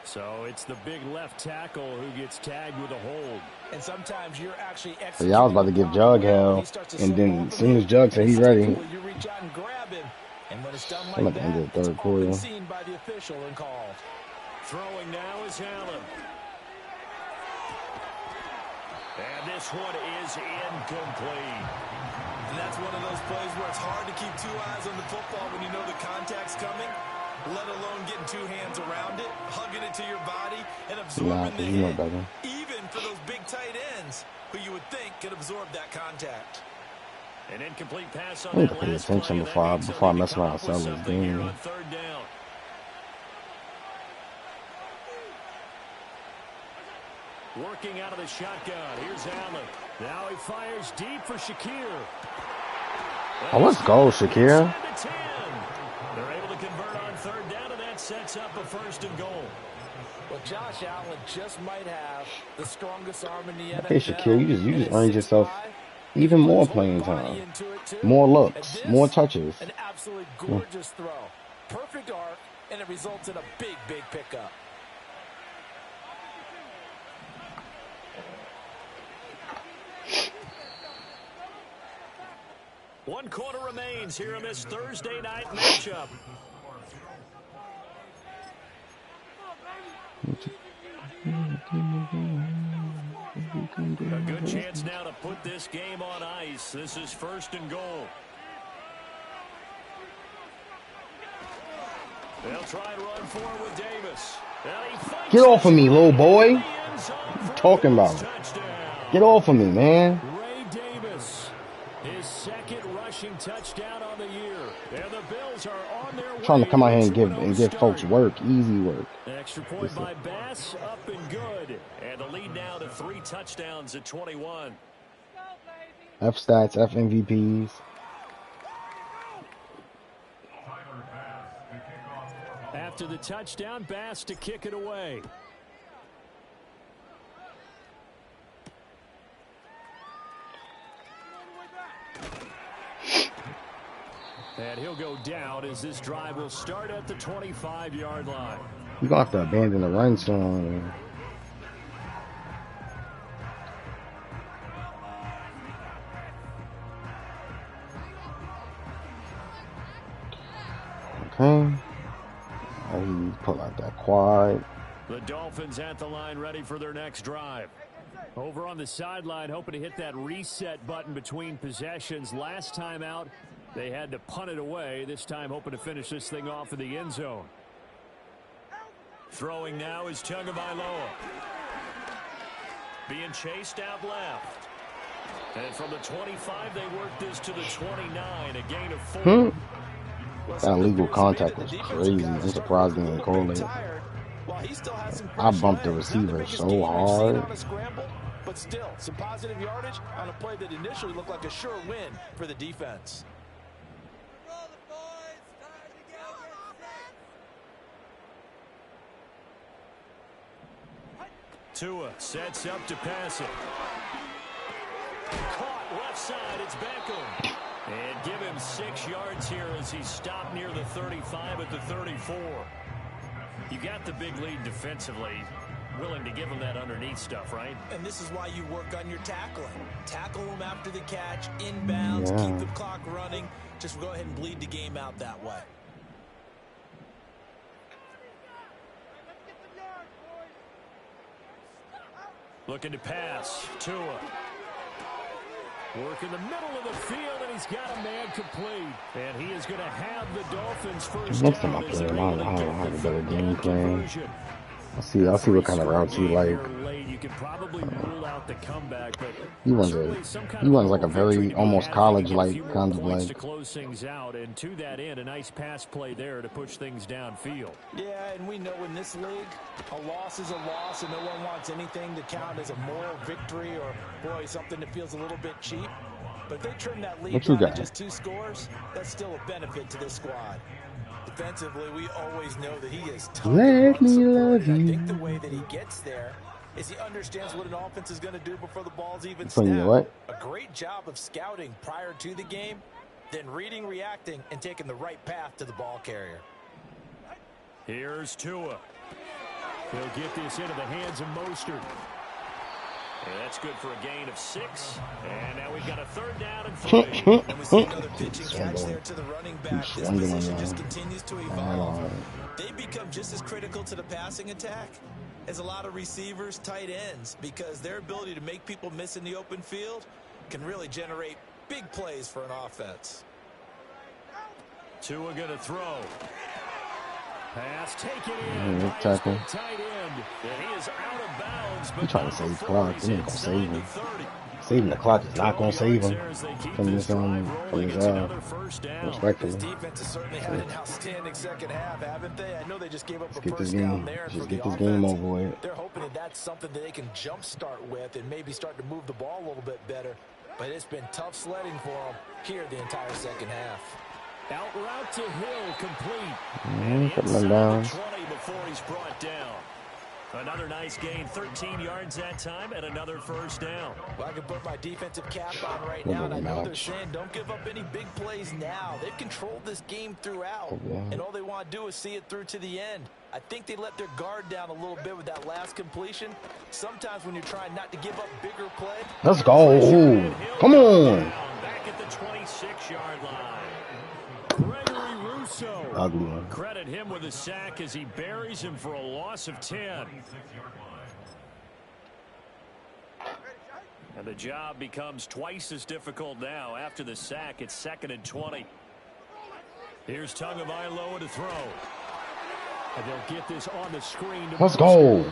So it's the big left tackle who gets tagged with a hold. And sometimes you're actually So y'all was about to give Jug hell, and then as soon as Jug said he's ready, you reach out and grab him. And when it's done I'm like at the end of that, the third quarter. seen by the official and called. Throwing now is Allen. And this one is incomplete. And that's one of those plays where it's hard to keep two eyes on the football when you know the contact's coming, let alone getting two hands around it, hugging it to your body, and absorbing the hit. Even for those big tight ends who you would think could absorb that contact. An incomplete pass on I need that to pay last attention play. before I mess around and sell this game. On third down. Working out of the shotgun. Here's Allen. Now he fires deep for Shakir. Oh, let's go, Shakir. They're able to convert on third down, and that sets up a 1st and goal. Well, Josh Allen just might have the strongest arm in the NFL. Hey, Shakir, you just earned yourself even more playing time, more looks, more touches. An absolutely gorgeous throw. Perfect arc, and it results in a big, big pickup. One quarter remains here in this Thursday night matchup. A good chance now to put this game on ice. This is 1st and goal. They'll try and run forward with Davis. Get off of me, little boy. What are you talking about? Get off of me, man. Ray Davis, his 2nd rushing touchdown on the year. And the Bills are on their way. Trying to come out here and give folks work, easy work. Extra point by Bass, up and good. And the lead now to 3 touchdowns at 21. F stats, F MVPs. After the touchdown, Bass to kick it away. And he'll go down as this drive will start at the 25-yard line. You're going to have to abandon the run soon. Okay. He put like that quad. The Dolphins at the line ready for their next drive. Over on the sideline, hoping to hit that reset button between possessions. Last time out, they had to punt it away. This time hoping to finish this thing off in the end zone. Throwing now is Tagovailoa. Being chased out left. And from the 25, they worked this to the 29, a gain of 4. That illegal contact was crazy. I'm surprised they didn't call it. I bumped the receiver so hard. But still, some positive yardage on a play that initially looked like a sure win for the defense. Tua sets up to pass it. Caught left side, it's Beckham. And give him 6 yards here as he's stopped near the 35 at the 34. You got the big lead defensively. Willing to give him that underneath stuff, right? And this is why you work on your tackling. Tackle him after the catch, inbounds, keep the clock running. Just go ahead and bleed the game out that way. Looking to pass. Tua. Work in the middle of the field, and he's got a man complete. And he is going to have the Dolphins first Next time I down. play him, I'll have a better game plan. I'll see what kind of routes you like. You could probably rule out the comeback, but he runs like a very almost college-like kind of like. To close things out, and to that end, a nice pass play there to push things downfield. Yeah, and we know in this league, a loss is a loss, and no one wants anything to count as a moral victory or, boy, something that feels a little bit cheap. But if they trim that lead down to just 2 scores, that's still a benefit to this squad. Defensively, we always know that he is tough. Let me love you. I think the way that he gets there is he understands what an offense is going to do before the ball's even Putting you snapped. what? A great job of scouting prior to the game, then reading, reacting, and taking the right path to the ball carrier. Here's Tua. He'll get this into the hands of Mostert. And that's good for a gain of 6. And now we've got a 3rd down and 3. And we see another pitching catch there to the running back. This position just continues to evolve. They become just as critical to the passing attack as a lot of receivers, tight ends, because their ability to make people miss in the open field can really generate big plays for an offense. Tua gonna throw. Pass taken in. Tackle. Tight end. And he is out of bounds. He's trying to save the clock. He ain't gonna save him. Saving the clock is not gonna save him from this respectfully. This defense has certainly had an outstanding second half, haven't they? I know they just gave up a Get this first down game. there. Just get this game over with. They're hoping that that's something that they can jumpstart with and maybe start to move the ball a little bit better. But it's been tough sledding for them here the entire second half. Out route to Hill, complete. Putting them down. 20 before he's brought down. Another nice gain, 13 yards that time, and another first down. Well, I can put my defensive cap on right now, and I know they're saying don't give up any big plays now. They've controlled this game throughout, and all they want to do is see it through to the end. I think they let their guard down a little bit with that last completion. Sometimes when you're trying not to give up bigger play. Let's go. Come on. Back at the 26-yard line. Ugly one. Credit him with a sack as he buries him for a loss of 10. And the job becomes twice as difficult now. After the sack, it's 2nd and 20. Here's Tagovailoa to throw. And they'll get this on the screen. Let's go.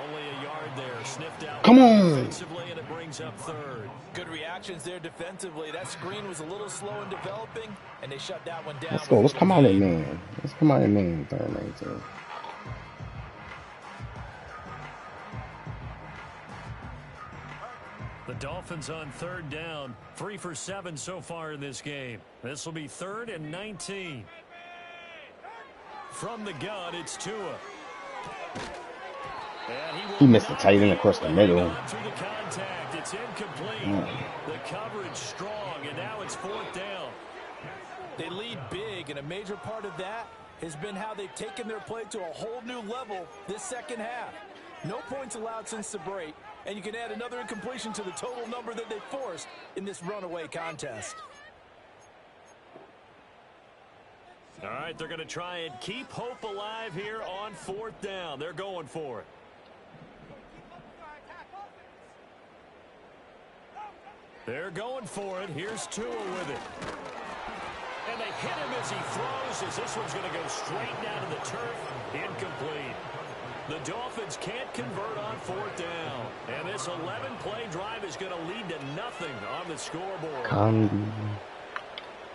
Only a yard there, sniffed out. Come on. Defensively, and it brings up 3rd. Good reactions there defensively. That screen was a little slow in developing, and they shut that one down. Let's go. Let's come out at man. Let's come out at man. 3rd and 18. The Dolphins on 3rd down. 3 for 7 so far in this game. This will be 3rd and 19. From the gun, it's Tua. He missed the tight end across the middle. Through the contact, it's incomplete. The coverage strong, and now it's 4th down. They lead big, and a major part of that has been how they've taken their play to a whole new level this second half. No points allowed since the break, and you can add another incompletion to the total number that they forced in this runaway contest. All right, they're going to try and keep hope alive here on 4th down. They're going for it. They're going for it. Here's Tua with it. And they hit him as he throws, as this one's going to go straight down to the turf. Incomplete. The Dolphins can't convert on 4th down. And this 11-play drive is going to lead to nothing on the scoreboard.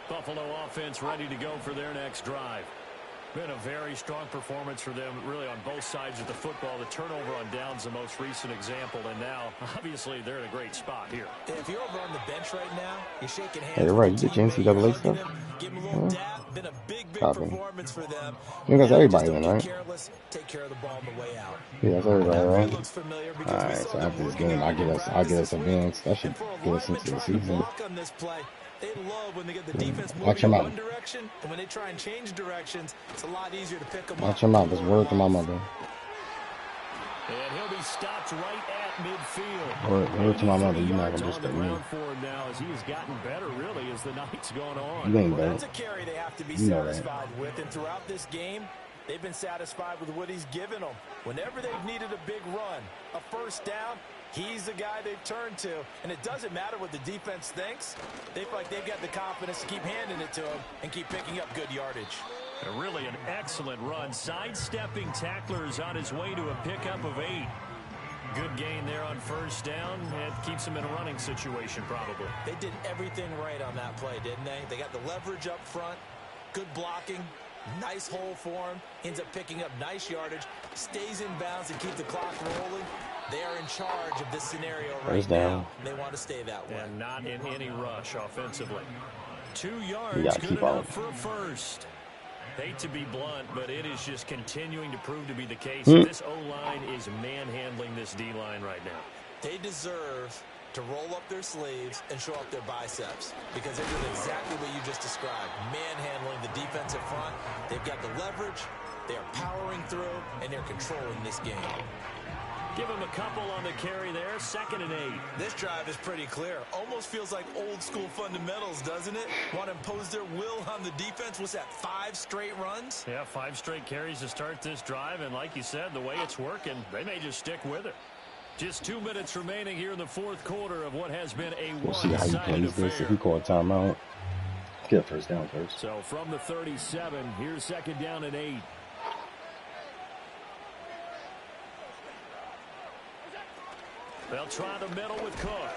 Buffalo offense ready to go for their next drive. Been a very strong performance for them, really, on both sides of the football. The turnover on downs, the most recent example, and now, obviously, they're in a great spot here. If you're over on the bench right now, you're shaking hands. Hey, you're right. You get your NCAA stuff? Give them a little dap. Been a big performance for them. I think that's everybody then, right? Take care of the ball on the way out. Yeah, that's everybody, right? Alright, so after this game, I'll get us advanced. That should get us into the season. They love when they get the defense Watch moving him in out. one direction, and when they try and change directions, it's a lot easier to pick them up. Watch him out. Just word to my mother. And he'll be stopped right at midfield. Word to my mother. You're not going to disturb me. Now as he has gotten better, really, as the night's gone on. You ain't better. That's a carry they have to be You know satisfied with, and throughout this game, they've been satisfied with what he's given them. Whenever they've needed a big run, a first down, he's the guy they've turned to. And it doesn't matter what the defense thinks. They feel like they've got the confidence to keep handing it to him and keep picking up good yardage. Really an excellent run. Sidestepping tacklers on his way to a pickup of 8. Good gain there on first down. It keeps him in a running situation, probably. They did everything right on that play, didn't they? They got the leverage up front, good blocking, nice hole for him, ends up picking up nice yardage, stays in bounds and keep the clock rolling. They are in charge of this scenario right now. They want to stay that way. And not in any rush offensively. 2 yards, gotta good keep enough on. for a first. Hate to be blunt, but it is just continuing to prove to be the case. This O-line is manhandling this D-line right now. They deserve to roll up their sleeves and show off their biceps because they're doing exactly what you just described, manhandling the defensive front. They've got the leverage, they're powering through, and they're controlling this game. Give him a couple on the carry there, 2nd and 8. This drive is pretty clear. Almost feels like old school fundamentals, doesn't it? Want to impose their will on the defense. What's that, 5 straight runs? Yeah, 5 straight carries to start this drive, and like you said, the way it's working, they may just stick with it. Just 2 minutes remaining here in the 4th quarter of what has been a we'll see how he plays this. If he called timeout, get a first down first. So from the 37, here's 2nd down and 8. They'll try the middle with Cook.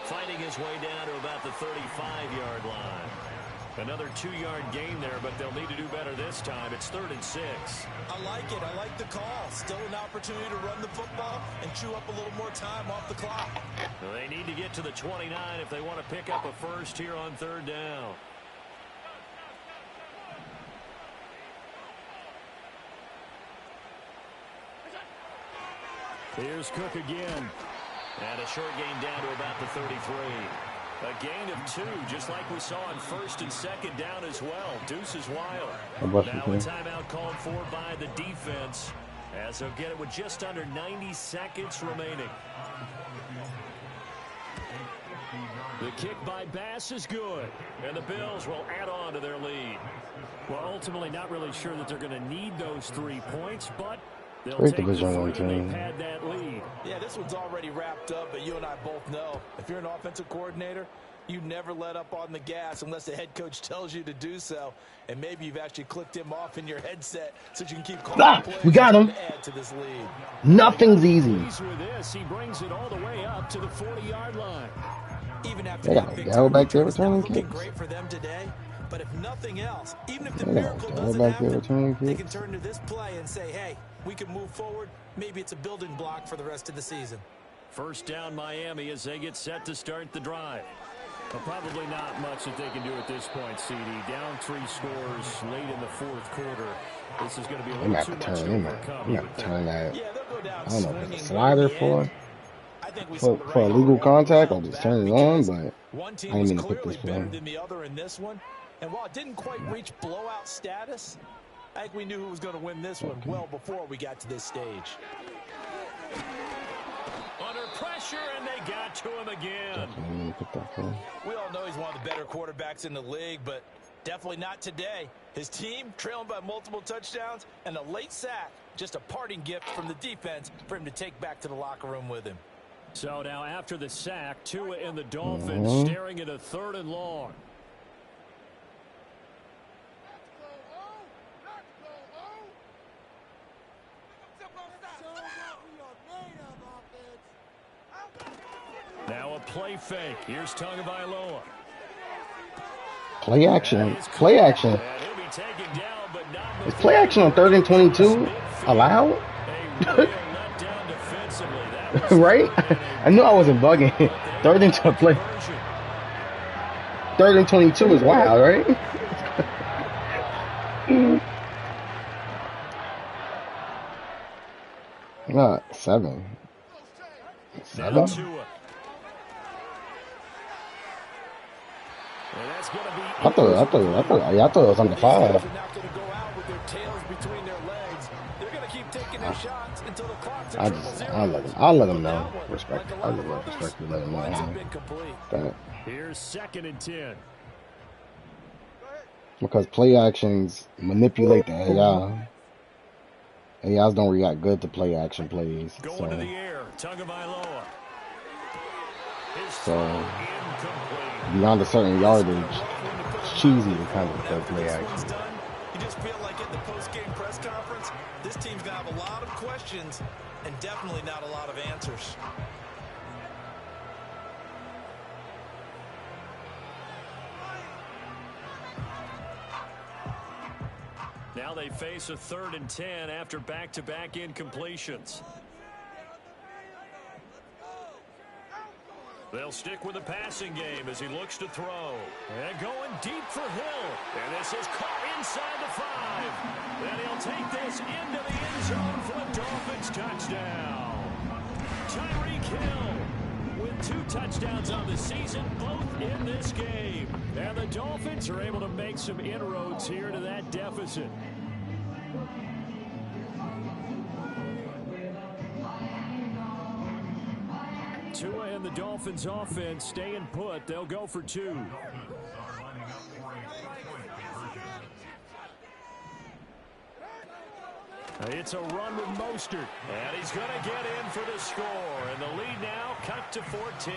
Fighting his way down to about the 35-yard line. Another 2-yard gain there, but they'll need to do better this time. It's 3rd and 6. I like it. I like the call. Still an opportunity to run the football and chew up a little more time off the clock. Well, they need to get to the 29 if they want to pick up a first here on 3rd down. Here's Cook again. And a short gain down to about the 33. A gain of 2, just like we saw on 1st and 2nd down as well. Deuce is wild. Now a timeout called for by the defense, as they'll get it with just under 90 seconds remaining. The kick by Bass is good, and the Bills will add on to their lead. Well, ultimately not really sure that they're going to need those 3 points, but they'll take the 3 and they've had that lead. Yeah, this one's already wrapped up, but you and I both know if you're an offensive coordinator, you never let up on the gas unless the head coach tells you to do so. And maybe you've actually clicked him off in your headset so you can keep calling plays. We got him. Add to this lead. Nothing's easy. With this, he brings it all the way up to the 40-yard line. Even after they got Gal back there returning kicks. Great for them today. But if nothing else, even if the miracle doesn't happen, they can turn to this play and say, hey, we can move forward. Maybe it's a building block for the rest of the season. First down Miami as they get set to start the drive. Well, probably not much that they can do at this point, CD. Down 3 scores late in the 4th quarter. This is going to be a little too much to overcome. Turn that. Yeah, they'll go down. I don't know if it's a slider for illegal contact. I'll just turn it on, but I ain't mean to put this play. Than the other in this one. And while it didn't quite reach blowout status, I think we knew who was going to win this one well before we got to this stage. Under pressure, and they got to him again. We all know he's one of the better quarterbacks in the league, but definitely not today. His team trailing by multiple touchdowns and a late sack. Just a parting gift from the defense for him to take back to the locker room with him. So now after the sack, Tua and the Dolphins staring at a 3rd and long. Now a play fake. Here's Tagovailoa. Play action. Play action. Is play action on 3rd and 22 allowed? Right? I knew I wasn't bugging. 3rd and play. 3rd and 22 is wild, right? Not 7. 7? I thought it was under 5. I'll let them know. Respect. I'll respect to let them know. Here's 2nd and 10. Because play actions manipulate the AI. AIs don't react good to play action plays. Going to the air, Tagovailoa. So beyond a certain yardage, it's cheesy to kind of play action. You just feel like at the post-game press conference, this team's gonna have a lot of questions and definitely not a lot of answers. Now they face a 3rd and 10 after back-to-back incompletions. They'll stick with the passing game as he looks to throw. And going deep for Hill. And this is caught inside the 5. And he'll take this into the end zone for a Dolphins touchdown. Tyreek Hill with 2 touchdowns on the season, both in this game. And the Dolphins are able to make some inroads here to that deficit. Tua and the Dolphins offense staying put. They'll go for 2. It's a run with Mostert. And he's going to get in for the score. And the lead now cut to 14.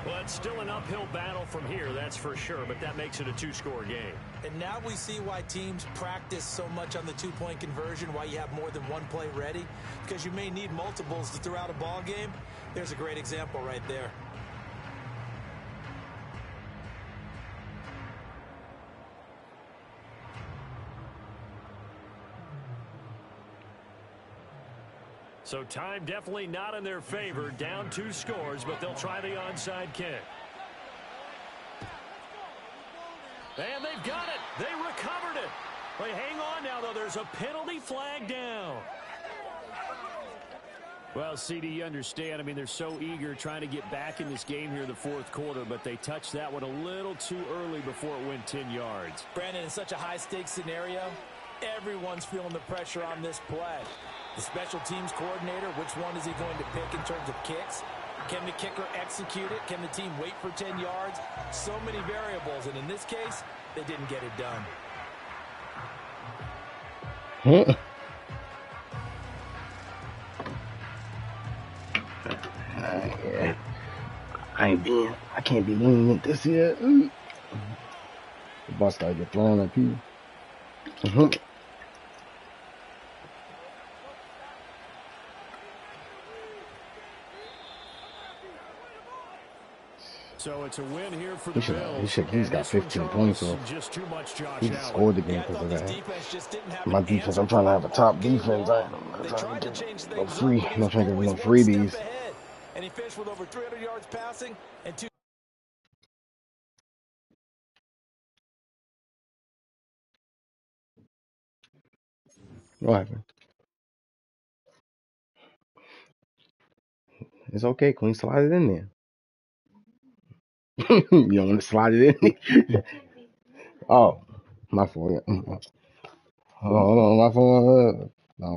Well, it's still an uphill battle from here, that's for sure. But that makes it a 2-score game. And now we see why teams practice so much on the 2-point conversion, why you have more than one play ready. Because you may need multiples throughout a ball game. There's a great example right there. So time definitely not in their favor. Down 2 scores, but they'll try the onside kick. And they've got it. They recovered it. Wait, hang on now, though. There's a penalty flag down. Well, CD, you understand. I mean, they're so eager trying to get back in this game here in the 4th quarter, but they touched that one a little too early before it went 10 yards. Brandon, in such a high-stakes scenario, everyone's feeling the pressure on this play. The special teams coordinator, which one is he going to pick in terms of kicks? Can the kicker execute it? Can the team wait for 10 yards? So many variables, and in this case, they didn't get it done. I can't be leaning with this here. The bus started get thrown at people. So it's a win here for the Bills. He's got 15 points, so he scored the game because of that. My defense, I'm trying to have a top defense. I'm trying to get no free. I'm not trying to get no freebies. And he finished with over 300 yards passing and 2. What happened? It's okay, Queen. Slide it in there. You don't want to slide it in? Oh, my fault. Hold on, my fault.